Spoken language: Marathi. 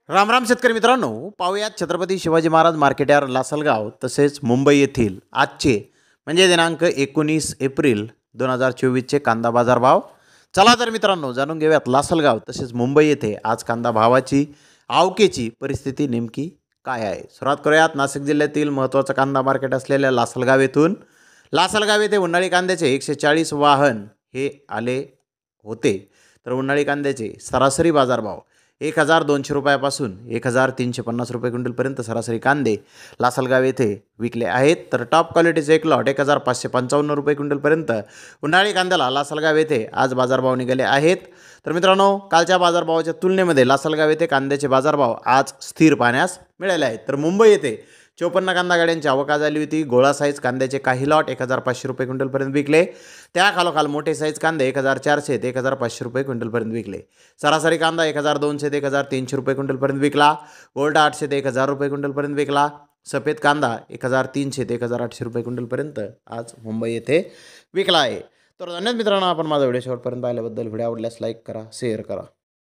राम राम शेतकरी मित्रांनो, पाहूयात छत्रपती शिवाजी महाराज मार्केट यार्ड लासलगाव तसेच मुंबई येथील आजचे म्हणजे दिनांक 19 एप्रिल 2024चे कांदा बाजार भाव. चला तर मित्रांनो जाणून घेऊयात लासलगाव तसेच मुंबई येथे आज कांदा भावाची आवकेची परिस्थिती नेमकी काय आहे. सुरुवात करूयात नाशिक जिल्ह्यातील महत्त्वाचं कांदा मार्केट असलेल्या लासलगाव येथून. लासलगाव येथे उन्हाळी कांद्याचे 140 वाहन हे आले होते. तर उन्हाळी कांद्याचे सरासरी बाजारभाव 1200 रुपयापासून 1350 रुपये क्विंटलपर्यंत सरासरी कांदे लासलगाव येथे विकले आहेत. तर टॉप क्वालिटीचे एक लॉट 1555 रुपये क्विंटलपर्यंत उन्हाळी कांद्याला लासलगाव येथे आज बाजारभाव निघाले आहेत. तर मित्रांनो, कालच्या बाजारभावाच्या तुलनेमध्ये लासलगाव येथे कांद्याचे बाजारभाव आज स्थिर पाहण्यास मिळाले आहेत. तर मुंबई येथे 54 कांदा गाड्यांची आवक झाली होती. गोळा साईज कांद्याचे काही लॉट 1500 रुपये क्विंटलपर्यंत विकले. त्याखालोखाल मोठे साईज कांदे 1400 ते 1500 रुपये क्विंटलपर्यंत विकले. सरासरी कांदा 1200 ते 1300 रुपये क्विंटलपर्यंत विकला. गोल्ड 800 ते 1000 रुपये क्विंटलपर्यंत विकला. सफेद कांदा 1300 ते 1800 रुपये क्विंटलपर्यंत आज मुंबई येथे विकला आहे. तर धन्यवाद मित्रांनो, आपण माझा व्हिडिओ शेवटपर्यंत पाहिल्याबद्दल. व्हिडिओ आवडल्यास लाईक करा, शेअर करा.